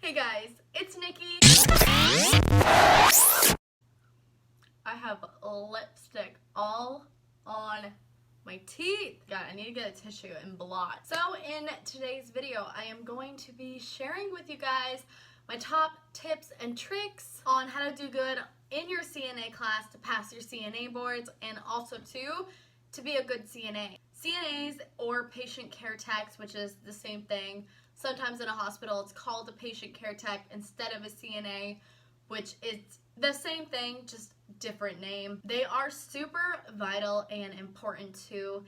Hey guys, it's Nikki. I have lipstick all on my teeth. God, I need to get a tissue and blot. So in today's video, I am going to be sharing with you guys my top tips and tricks on how to do good in your CNA class to pass your CNA boards, and also to be a good CNA. CNAs, or patient care techs, which is the same thing. Sometimes in a hospital it's called a patient care tech instead of a CNA, which is the same thing, just different name. They are super vital and important to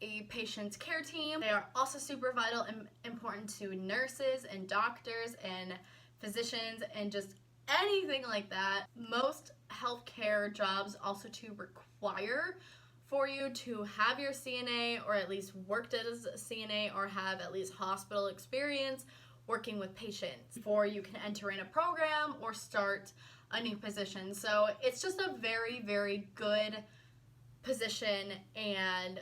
a patient's care team. They are also super vital and important to nurses and doctors and physicians and just anything like that. Most healthcare jobs also require for you to have your CNA, or at least worked as a CNA, or have at least hospital experience working with patients before you can enter in a program or start a new position. So it's just a very, very good position and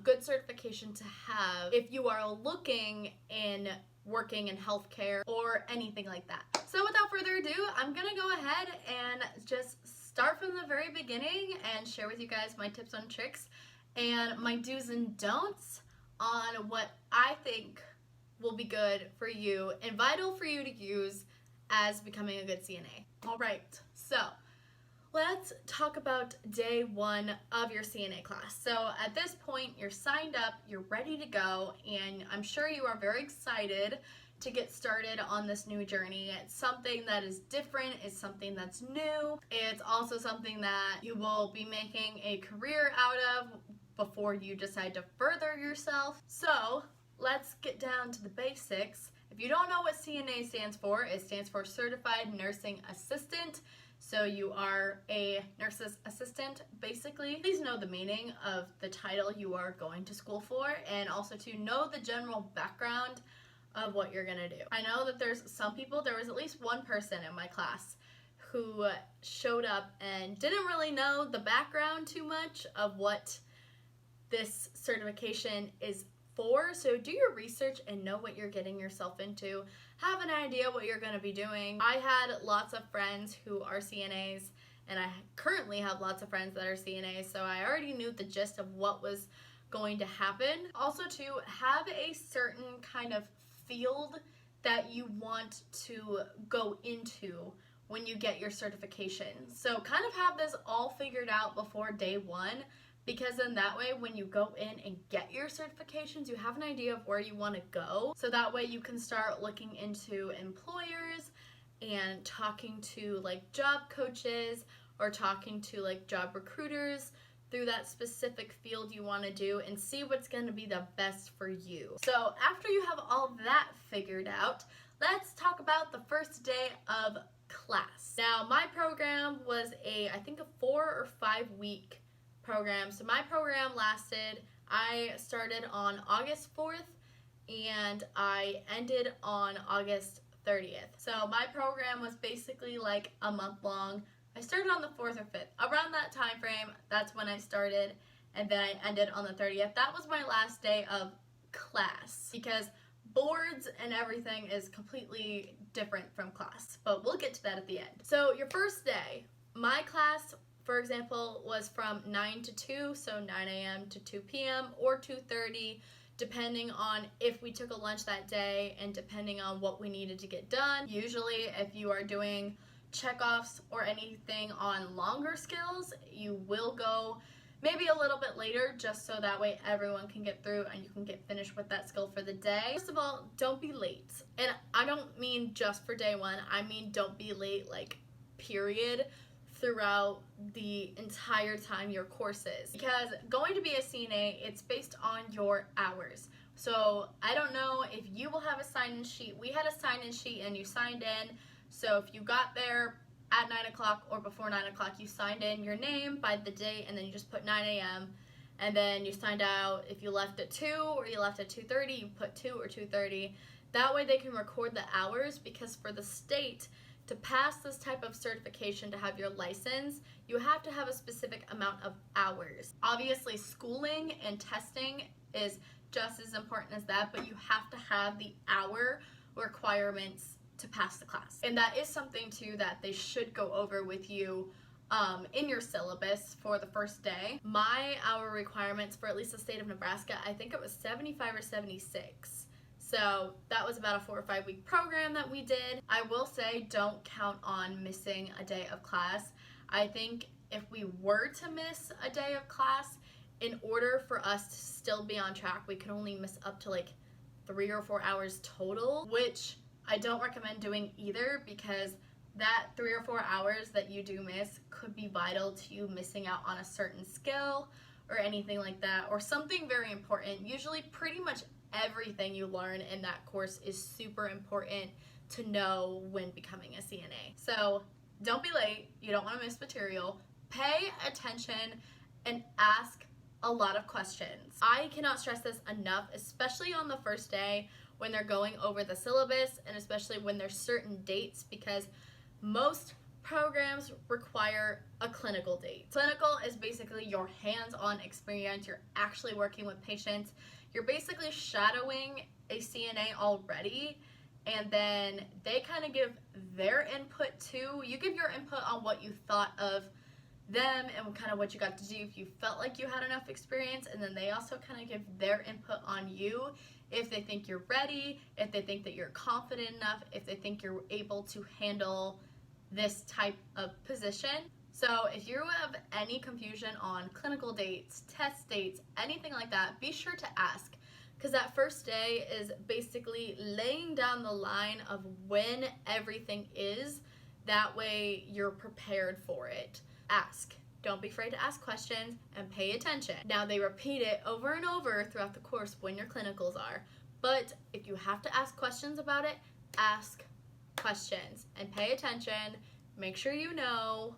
good certification to have if you are looking in working in healthcare or anything like that. So without further ado, I'm gonna go ahead and just start from the very beginning and share with you guys my tips and tricks and my do's and don'ts on what I think will be good for you and vital for you to use as becoming a good CNA. All right, so let's talk about day one of your CNA class. So at this point, you're signed up, you're ready to go, and I'm sure you are very excited to get started on this new journey. It's something that is different, it's something that's new, it's also something that you will be making a career out of before you decide to further yourself. So let's get down to the basics. If you don't know what CNA stands for, it stands for Certified Nursing Assistant. So you are a nurse's assistant, basically. Please know the meaning of the title you are going to school for, and also to know the general background of what you're gonna do. I know that there's some people, there was at least one person in my class who showed up and didn't really know the background too much of what this certification is for. So do your research and know what you're getting yourself into. Have an idea what you're going to be doing. I had lots of friends who are CNAs, and I currently have lots of friends that are CNAs, so I already knew the gist of what was going to happen. Also to have a certain kind of field that you want to go into when you get your certification. So kind of have this all figured out before day one, because then that way when you go in and get your certifications, you have an idea of where you want to go. So that way you can start looking into employers and talking to like job coaches or talking to like job recruiters through that specific field you want to do and see what's going to be the best for you. So after you have all that figured out, let's talk about the first day of class. Now my program was I think a 4 or 5 week program. So my program lasted, I started on August 4th and I ended on August 30th. So my program was basically like a month long. I started on the 4th or 5th. Around that time frame, that's when I started, and then I ended on the 30th. That was my last day of class because boards and everything is completely different from class, but we'll get to that at the end. So your first day, my class, for example, was from 9 to 2, so 9 a.m. to 2 p.m. or 2:30, depending on if we took a lunch that day and depending on what we needed to get done. Usually, if you are doing checkoffs or anything on longer skills, you will go maybe a little bit later, just so that way everyone can get through and you can get finished with that skill for the day. First of all, don't be late. And I don't mean just for day one, I mean don't be late, like, period, throughout the entire time your course is. Because going to be a CNA, it's based on your hours. So I don't know if you will have a sign-in sheet. We had a sign-in sheet and you signed in. So if you got there at 9 o'clock or before 9 o'clock, you signed in your name by the date and then you just put 9 a.m. and then you signed out if you left at 2 or you left at 2:30, you put 2 or 2:30. That way they can record the hours, because for the state to pass this type of certification, to have your license, you have to have a specific amount of hours. Obviously, schooling and testing is just as important as that, but you have to have the hour requirements to pass the class. And that is something too that they should go over with you in your syllabus for the first day. My hour requirements for at least the state of Nebraska, I think it was 75 or 76. So that was about a 4 or 5 week program that we did. I will say, don't count on missing a day of class. I think if we were to miss a day of class, in order for us to still be on track, we could only miss up to like 3 or 4 hours total, which I don't recommend doing either, because that 3 or 4 hours that you do miss could be vital to you missing out on a certain skill or anything like that, or something very important. Usually pretty much everything you learn in that course is super important to know when becoming a CNA. So don't be late. You don't want to miss material. Pay attention and ask a lot of questions. I cannot stress this enough, especially on the first day when they're going over the syllabus, and especially when there's certain dates, because most programs require a clinical date. Clinical is basically your hands-on experience. You're actually working with patients. You're basically shadowing a CNA already, and then they kind of give their input too. You give your input on what you thought of them and kind of what you got to do if you felt like you had enough experience, and then they also kind of give their input on you if they think you're ready, if they think that you're confident enough, if they think you're able to handle this type of position. So if you have any confusion on clinical dates, test dates, anything like that, be sure to ask, because that first day is basically laying down the line of when everything is. That way you're prepared for it. Ask. Don't be afraid to ask questions and pay attention. Now, they repeat it over and over throughout the course when your clinicals are, but if you have to ask questions about it, ask questions and pay attention. Make sure you know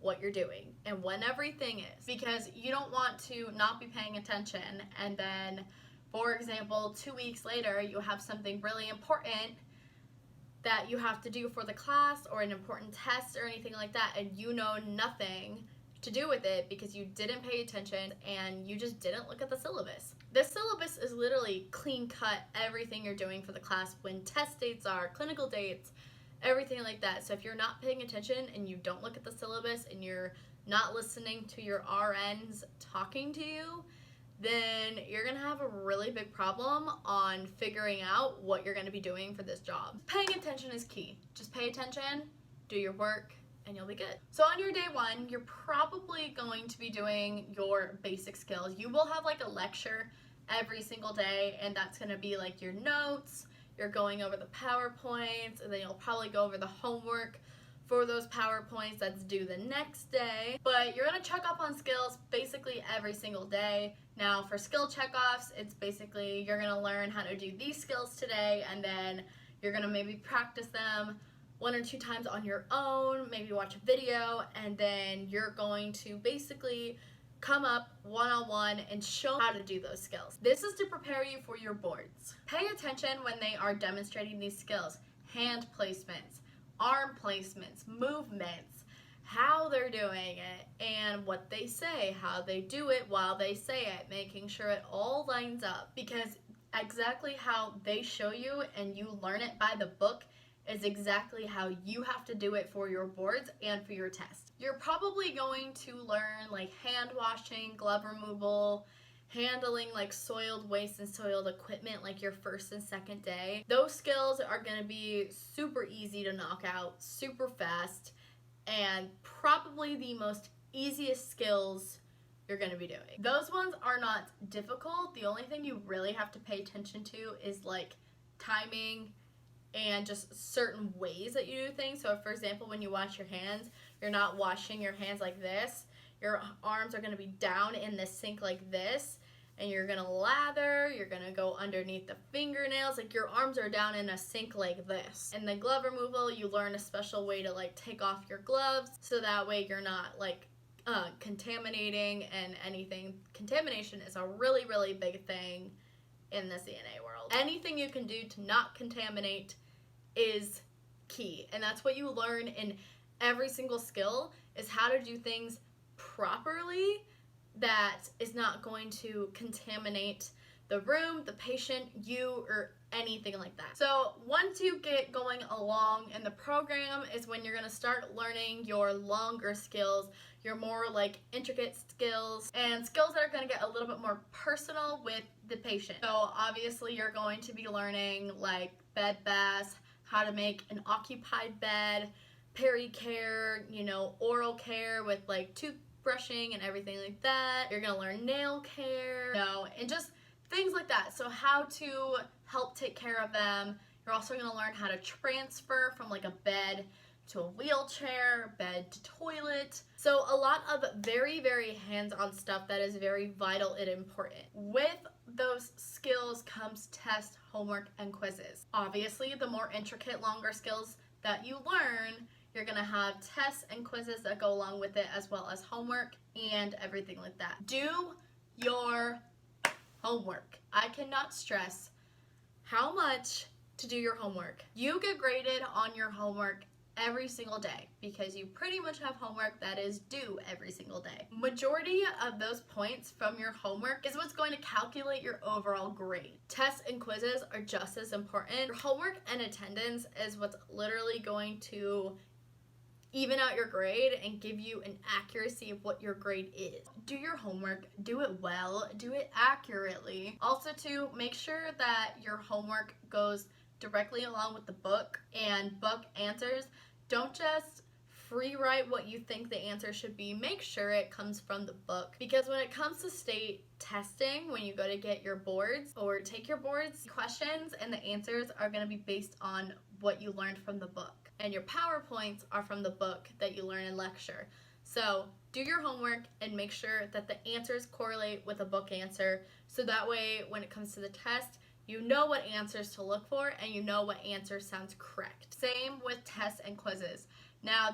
what you're doing and when everything is, because you don't want to not be paying attention and then, for example, 2 weeks later you have something really important that you have to do for the class, or an important test or anything like that, and you know nothing to do with it because you didn't pay attention and you just didn't look at the syllabus. The syllabus is literally clean cut everything you're doing for the class, when test dates are, clinical dates, everything like that. So if you're not paying attention and you don't look at the syllabus and you're not listening to your RNs talking to you, then you're gonna have a really big problem on figuring out what you're gonna be doing for this job. Paying attention is key. Just pay attention, do your work, and you'll be good. So on your day one, you're probably going to be doing your basic skills. You will have like a lecture every single day, and that's gonna be like your notes. You're going over the PowerPoints, and then you'll probably go over the homework for those PowerPoints that's due the next day. But you're gonna check up on skills basically every single day. Now for skill checkoffs, it's basically you're gonna learn how to do these skills today, and then you're gonna maybe practice them 1 or 2 times on your own, maybe watch a video, and then you're going to basically come up one-on-one and show how to do those skills. This is to prepare you for your boards. Pay attention when they are demonstrating these skills. Hand placements, arm placements, movements, how they're doing it, and what they say, how they do it while they say it, making sure it all lines up, because exactly how they show you and you learn it by the book is exactly how you have to do it for your boards and for your test. You're probably going to learn like hand washing, glove removal, handling like soiled waste and soiled equipment like your first and second day. Those skills are going to be super easy to knock out, super fast, and probably the most easiest skills you're going to be doing. Those ones are not difficult. The only thing you really have to pay attention to is like timing and just certain ways that you do things. So if, for example, when you wash your hands, you're not washing your hands like this. Your arms are going to be down in the sink like this, and you're going to lather, you're going to go underneath the fingernails, like your arms are down in a sink like this. And the glove removal, you learn a special way to like take off your gloves, so that way you're not like contaminating and anything. Contamination is a really, really big thing in the CNA world. Anything you can do to not contaminate is key, and that's what you learn in every single skill, is how to do things properly that is not going to contaminate the room, the patient, you, or anything like that. So once you get going along in the program is when you're going to start learning your longer skills, your more like intricate skills, and skills that are going to get a little bit more personal with the patient. So obviously you're going to be learning like bed baths, how to make an occupied bed, peri-care, you know, oral care with like toothbrushing and everything like that. You're going to learn nail care, you know, and just things like that. So how to help take care of them. You're also going to learn how to transfer from like a bed to a wheelchair, bed to toilet. So a lot of very, very hands-on stuff that is very vital and important. With those skills comes test, homework, and quizzes. Obviously, the more intricate, longer skills that you learn, you're going to have tests and quizzes that go along with it, as well as homework and everything like that. Do your homework. I cannot stress how much to do your homework. You get graded on your homework every single day because you pretty much have homework that is due every single day. Majority of those points from your homework is what's going to calculate your overall grade. Tests and quizzes are just as important. Your homework and attendance is what's literally going to even out your grade and give you an accuracy of what your grade is. Do your homework, do it well, do it accurately. Also to make sure that your homework goes directly along with the book and book answers. Don't just free write what you think the answer should be. Make sure it comes from the book, because when it comes to state testing, when you go to get your boards or take your boards, questions and the answers are going to be based on what you learned from the book, and your PowerPoints are from the book that you learn in lecture. So do your homework and make sure that the answers correlate with a book answer, so that way when it comes to the test, you know what answers to look for and you know what answer sounds correct. Same with tests and quizzes. Now,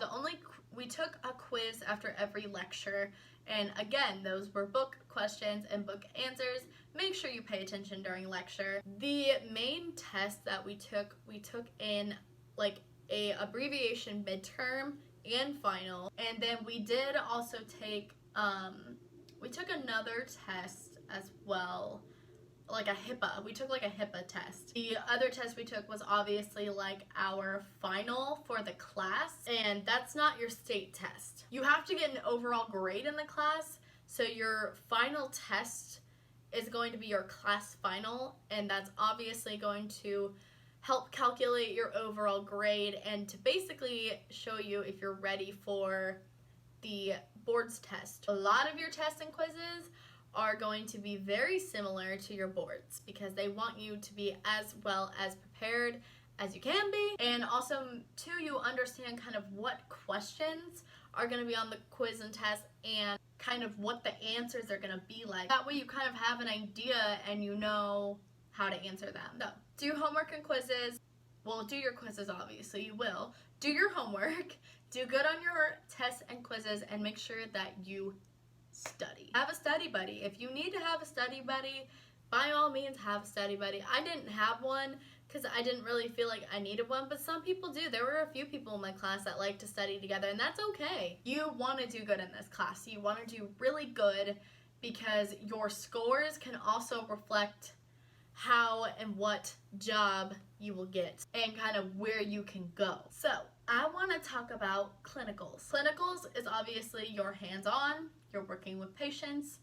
we took a quiz after every lecture, and again, those were book questions and book answers. Make sure you pay attention during lecture. The main test that we took in like a abbreviation midterm and final, and then we did also take we took another test as well, like a HIPAA. We took like a HIPAA test. The other test we took was obviously like our final for the class, and that's not your state test. You have to get an overall grade in the class, so your final test is going to be your class final, and that's obviously going to help calculate your overall grade and to basically show you if you're ready for the boards test. A lot of your tests and quizzes are going to be very similar to your boards because they want you to be as well as prepared as you can be, and also too, you understand kind of what questions are going to be on the quiz and test and kind of what the answers are going to be like. That way you kind of have an idea and you know how to answer them. So do homework and quizzes. Well, do your quizzes, obviously you will. Do your homework, do good on your tests and quizzes, and make sure that you study. Have a study buddy. If you need to have a study buddy, by all means have a study buddy. I didn't have one because I didn't really feel like I needed one, but some people do. There were a few people in my class that like to study together, and that's okay. You want to do good in this class. You want to do really good because your scores can also reflect how and what job you will get and kind of where you can go. So I want to talk about clinicals. Clinicals is obviously your hands-on, you're working with patients.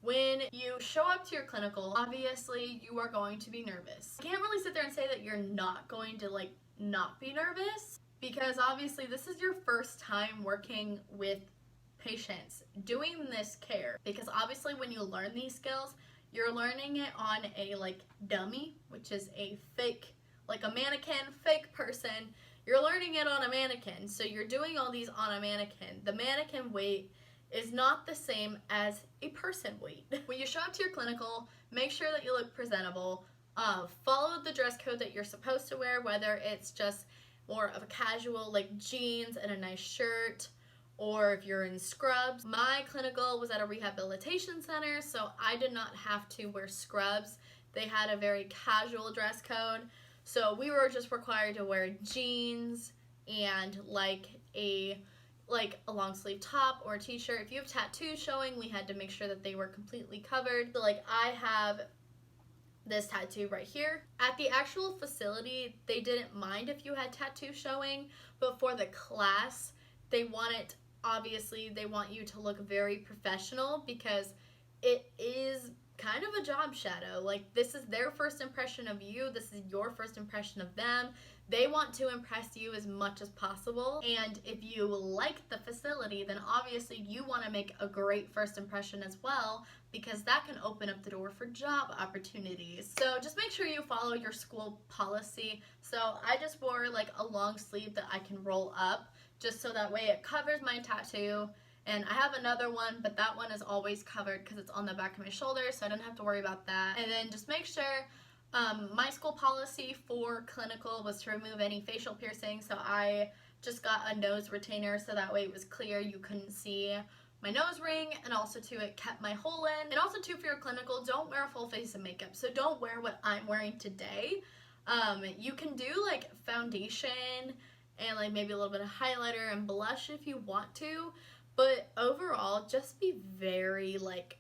When you show up to your clinical, obviously you are going to be nervous. I can't really sit there and say that you're not going to like not be nervous, because obviously this is your first time working with patients doing this care, because obviously when you learn these skills, you're learning it on a like dummy, which is a fake, like a mannequin, fake person. You're learning it on a mannequin, so you're doing all these on a mannequin. The mannequin weight is not the same as a person weight. When you show up to your clinical, make sure that you look presentable. Follow the dress code that you're supposed to wear, whether it's just more of a casual like jeans and a nice shirt, or if you're in scrubs. My clinical was at a rehabilitation center, so I did not have to wear scrubs. They had a very casual dress code, so we were just required to wear jeans and like a long sleeve top or a t-shirt. If you have tattoos showing, we had to make sure that they were completely covered. So like I have this tattoo right here. At the actual facility, they didn't mind if you had tattoos showing, but for the class, they want you to look very professional because it is kind of a job shadow. Like, this is their first impression of you, this is your first impression of them. They want to impress you as much as possible, and if you like the facility, then obviously you want to make a great first impression as well, because that can open up the door for job opportunities. So just make sure you follow your school policy. So I just wore like a long sleeve that I can roll up, just so that way it covers my tattoo. And I have another one, but that one is always covered because it's on the back of my shoulder, so I don't have to worry about that. And then just make sure, my school policy for clinical was to remove any facial piercing, so I just got a nose retainer so that way it was clear you couldn't see my nose ring, and also too, it kept my hole in. And also too, for your clinical, don't wear a full face of makeup. So don't wear what I'm wearing today. You can do like foundation and like maybe a little bit of highlighter and blush if you want to, but overall, just be very like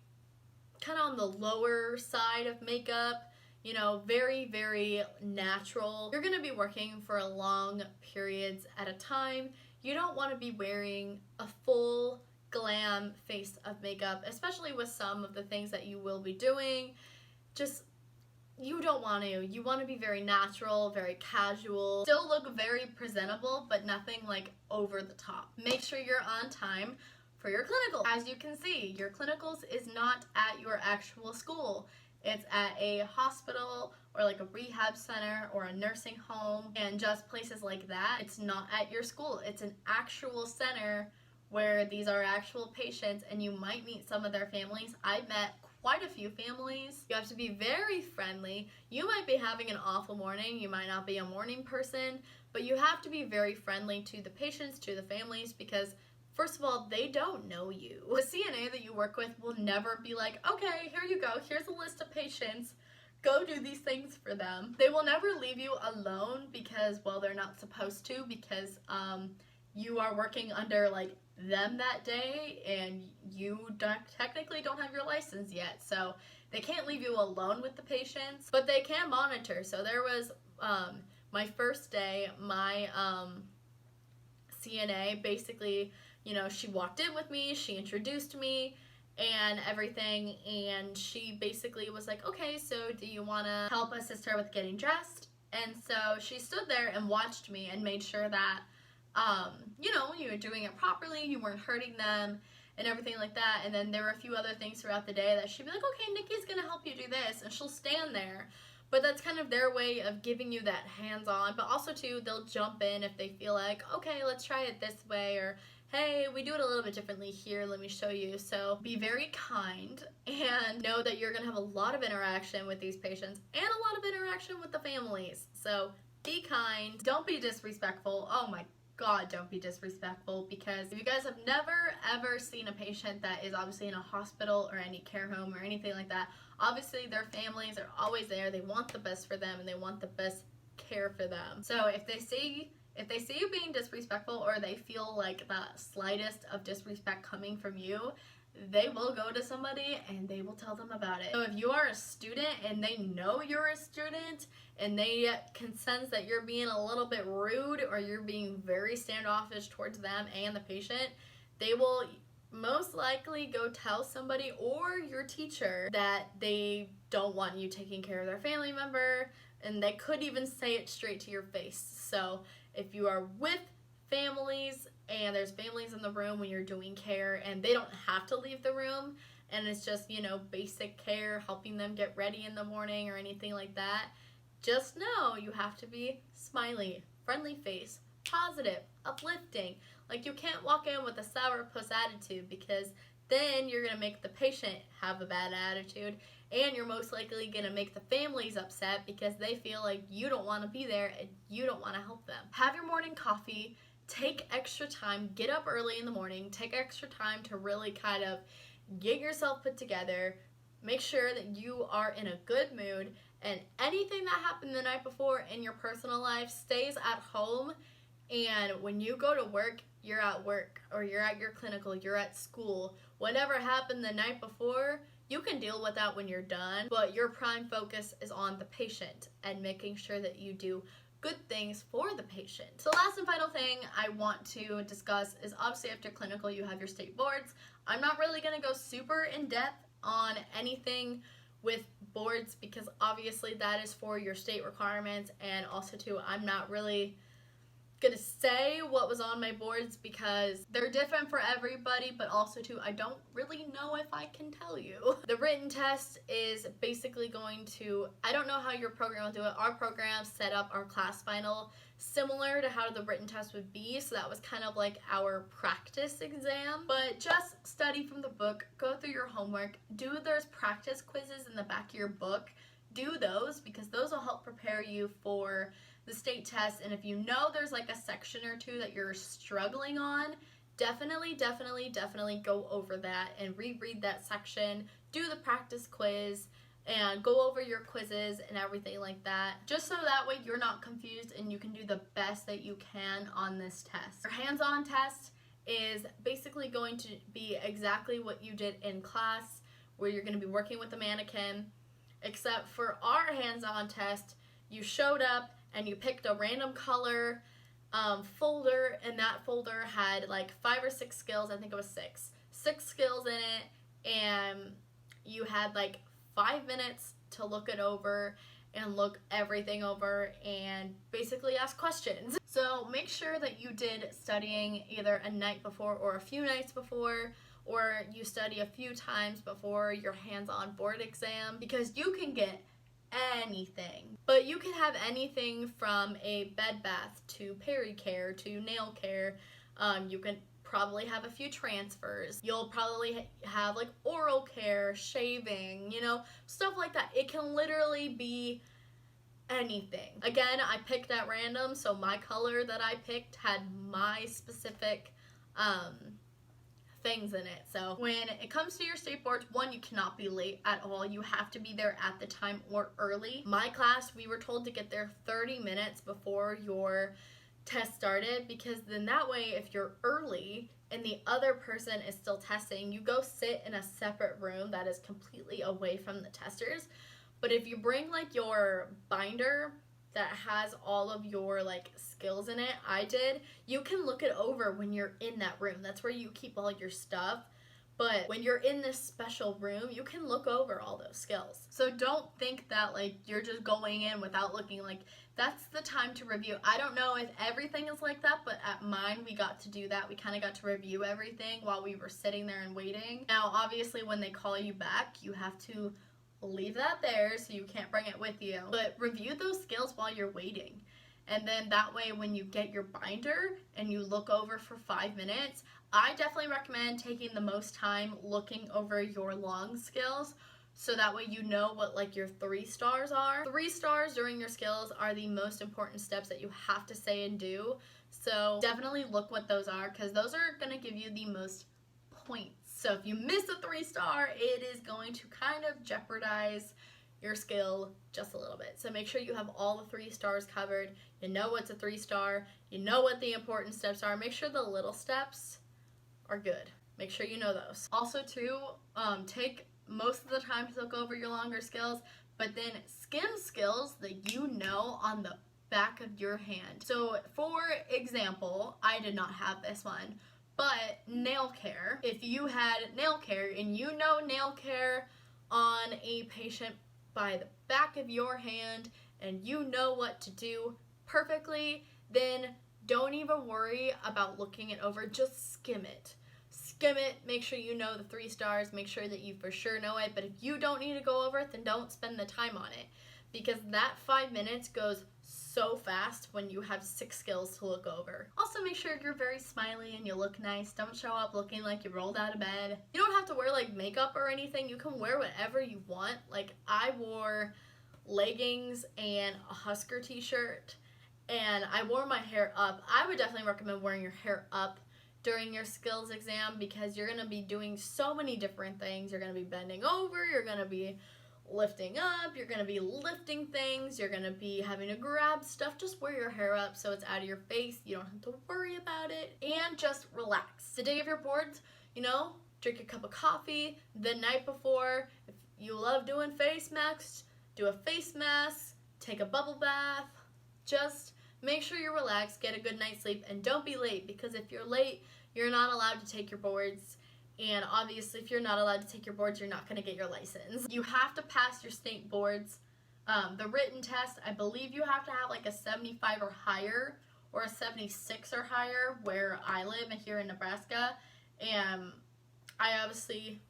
kind of on the lower side of makeup, you know, very, very natural. You're gonna be working for long periods at a time. You don't want to be wearing a full glam face of makeup, especially with some of the things that you will be doing. Just, you don't want to. You want to be very natural, very casual, still look very presentable, but nothing like over the top. Make sure you're on time for your clinical. As you can see, your clinicals is not at your actual school. It's at a hospital or like a rehab center or a nursing home, and just places like that. It's not at your school. It's an actual center where these are actual patients, and you might meet some of their families. I met quite a few families. You have to be very friendly. You might be having an awful morning. You might not be a morning person, but you have to be very friendly to the patients, to the families, because first of all, they don't know you. The CNA that you work with will never be like, okay, here you go. Here's a list of patients. Go do these things for them. They will never leave you alone because, well, they're not supposed to, because you are working under like them that day, and you technically don't have your license yet, so they can't leave you alone with the patients, but they can monitor. So there was my first day, my CNA basically, you know, she walked in with me, she introduced me and everything, and she basically was like, okay, so do you want to help assist her with getting dressed? And so she stood there and watched me and made sure that you know, you were doing it properly, you weren't hurting them and everything like that. And then there were a few other things throughout the day that she'd be like, okay, Nikki's gonna help you do this, and she'll stand there. But that's kind of their way of giving you that hands-on. But also too, they'll jump in if they feel like, okay, let's try it this way, or hey, we do it a little bit differently here, let me show you. So be very kind and know that you're gonna have a lot of interaction with these patients and a lot of interaction with the families. So be kind, don't be disrespectful. Oh my God, don't be disrespectful, because if you guys have never ever seen a patient that is obviously in a hospital or any care home or anything like that, obviously their families are always there. They want the best for them and they want the best care for them. So if they see you being disrespectful, or they feel like the slightest of disrespect coming from you, they will go to somebody and they will tell them about it. So if you are a student and they know you're a student and they can sense that you're being a little bit rude or you're being very standoffish towards them and the patient, they will most likely go tell somebody or your teacher that they don't want you taking care of their family member, and they could even say it straight to your face. So if you are with families and there's families in the room when you're doing care and they don't have to leave the room, and it's just, you know, basic care, helping them get ready in the morning or anything like that, just know you have to be smiley, friendly face, positive, uplifting. Like, you can't walk in with a sourpuss attitude, because then you're going to make the patient have a bad attitude, and you're most likely going to make the families upset because they feel like you don't want to be there and you don't want to help them. Have your morning coffee, take extra time, get up early in the morning, take extra time to really kind of get yourself put together, make sure that you are in a good mood, and anything that happened the night before in your personal life stays at home, and when you go to work, you're at work, or you're at your clinical, you're at school. Whatever happened the night before, You can deal with that when you're done, but your prime focus is on the patient and making sure that you do good things for the patient. So last and final thing I want to discuss is obviously after clinical you have your state boards. I'm not really going to go super in depth on anything with boards because obviously that is for your state requirements, and also too I'm not really gonna say what was on my boards because they're different for everybody, but also too I don't really know if I can tell you. The written test is basically going to, I don't know how your program will do it. Our program set up our class final similar to how the written test would be, so that was kind of like our practice exam. But just study from the book, go through your homework, there's practice quizzes in the back of your book. Do those because those will help prepare you for the state test. And if you know there's like a section or two that you're struggling on, definitely go over that and reread that section, do the practice quiz, and go over your quizzes and everything like that, just so that way you're not confused and you can do the best that you can on this test. Your hands-on test is basically going to be exactly what you did in class, where you're going to be working with the mannequin, except for our hands-on test, you showed up and you picked a random color folder, and that folder had like 5 or 6 skills. I think it was 6 skills in it, and you had like 5 minutes to look it over and look everything over and basically ask questions. So make sure that you did studying either a night before or a few nights before, or you study a few times before your hands-on board exam, because you can get anything. But you can have anything from a bed bath to peri-care to nail care. You can probably have a few transfers. You'll probably have like oral care, shaving, stuff like that. It can literally be anything. Again, I picked at random, so my color that I picked had my specific things in it. So when it comes to your state boards, one, you cannot be late at all. You have to be there at the time or early. My class, we were told to get there 30 minutes before your test started, because then that way if you're early and the other person is still testing, you go sit in a separate room that is completely away from the testers. But if you bring like your binder that has all of your like skills in it, I did, you can look it over when you're in that room. That's where you keep all your stuff. But when you're in this special room, you can look over all those skills. So don't think that like you're just going in without looking. Like, that's the time to review. I don't know if everything is like that, but at mine we got to do that. We kind of got to review everything while we were sitting there and waiting. Now obviously when they call you back, you have to leave that there so you can't bring it with you, but review those skills while you're waiting. And then that way when you get your binder and you look over for 5 minutes, I definitely recommend taking the most time looking over your long skills, so that way you know what like your 3 stars are. 3 stars during your skills are the most important steps that you have to say and do. So definitely look what those are, because those are going to give you the most points. So if you miss a 3-star, it is going to kind of jeopardize your skill just a little bit. So make sure you have all the 3 stars covered. You know what's a 3-star. You know what the important steps are. Make sure the little steps are good. Make sure you know those. Also too, take most of the time to look over your longer skills, but then skim skills that you know on the back of your hand. So for example, I did not have this one, but nail care. If you had nail care and you know nail care on a patient by the back of your hand and you know what to do perfectly, then don't even worry about looking it over. Just skim it. Skim it, make sure you know the 3 stars, make sure that you for sure know it. But if you don't need to go over it, then don't spend the time on it, because that 5 minutes goes so fast when you have 6 skills to look over. Also make sure you're very smiley and you look nice. Don't show up looking like you rolled out of bed. You don't have to wear like makeup or anything. You can wear whatever you want. Like, I wore leggings and a Husker t-shirt, and I wore my hair up. I would definitely recommend wearing your hair up during your skills exam, because you're going to be doing so many different things. You're going to be bending over, you're going to be lifting up, you're going to be lifting things, you're going to be having to grab stuff. Just wear your hair up so it's out of your face. You don't have to worry about it, and just relax. The day of your boards, drink a cup of coffee the night before. If you love doing face masks, do a face mask, take a bubble bath. Just make sure you're relaxed, get a good night's sleep, and don't be late, because if you're late, you're not allowed to take your boards. And obviously, if you're not allowed to take your boards, you're not going to get your license. You have to pass your state boards. The written test, I believe you have to have like a 75 or higher, or a 76 or higher where I live here in Nebraska. And I obviously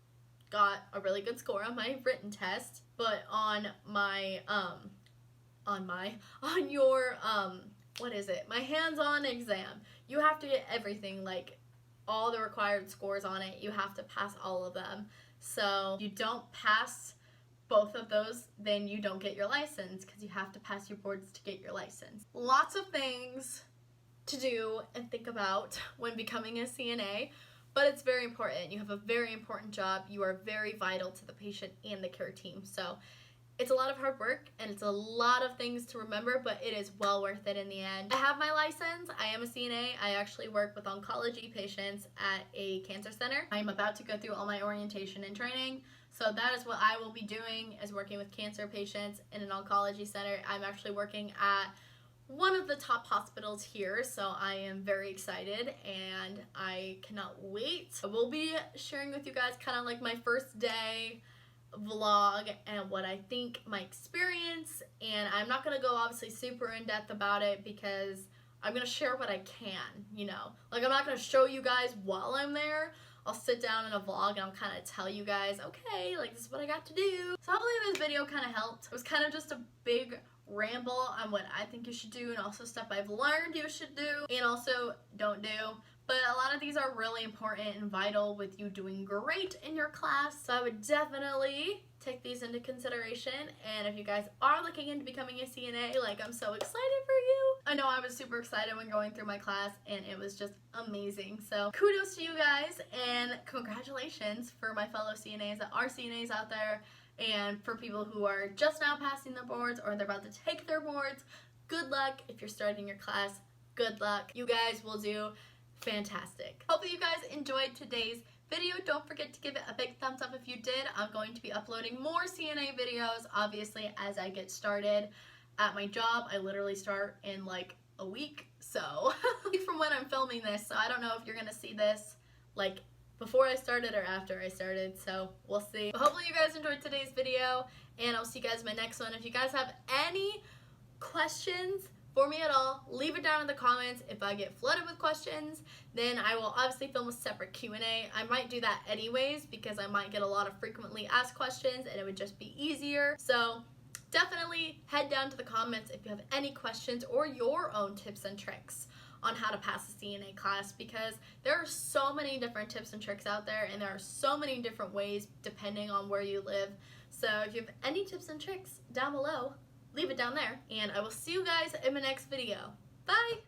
got a really good score on my written test, but on your my hands-on exam, you have to get everything, like all the required scores on it. You have to pass all of them. So if you don't pass both of those, then you don't get your license, because you have to pass your boards to get your license. Lots of things to do and think about when becoming a CNA, but it's very important. You have a very important job. You are very vital to the patient and the care team. So it's a lot of hard work and it's a lot of things to remember, but it is well worth it in the end. I have my license. I am a CNA. I actually work with oncology patients at a cancer center. I'm about to go through all my orientation and training. So that is what I will be doing, is working with cancer patients in an oncology center. I'm actually working at one of the top hospitals here, so I am very excited and I cannot wait. I will be sharing with you guys kind of like my first day vlog and what I think, my experience, and I'm not gonna go obviously super in depth about it, because I'm gonna share what I can, you know, like I'm not gonna show you guys while I'm there. I'll sit down in a vlog and I'll kind of tell you guys, okay, like this is what I got to do. So hopefully this video kind of helped. It was kind of just a big ramble on what I think you should do, and also stuff I've learned you should do and also don't do. But a lot of these are really important and vital with you doing great in your class. So I would definitely take these into consideration. And if you guys are looking into becoming a CNA, like, I'm so excited for you. I know I was super excited when going through my class, and it was just amazing. So kudos to you guys, and congratulations for my fellow CNAs that are CNAs out there. And for people who are just now passing their boards or they're about to take their boards, good luck. If you're starting your class, good luck. You guys will do fantastic. Hopefully you guys enjoyed today's video. Don't forget to give it a big thumbs up if you did. I'm going to be uploading more CNA videos, obviously, as I get started at my job. I literally start in like a week, so from when I'm filming this, so I don't know if you're gonna see this like before I started or after I started, so we'll see. But hopefully you guys enjoyed today's video, and I'll see you guys in my next one. If you guys have any questions for me at all, leave it down in the comments. If I get flooded with questions, then I will obviously film a separate Q&A. I might do that anyways, because I might get a lot of frequently asked questions and it would just be easier. So definitely head down to the comments if you have any questions or your own tips and tricks on how to pass a CNA class, because there are so many different tips and tricks out there, and there are so many different ways depending on where you live. So if you have any tips and tricks down below, leave it down there, and I will see you guys in my next video. Bye!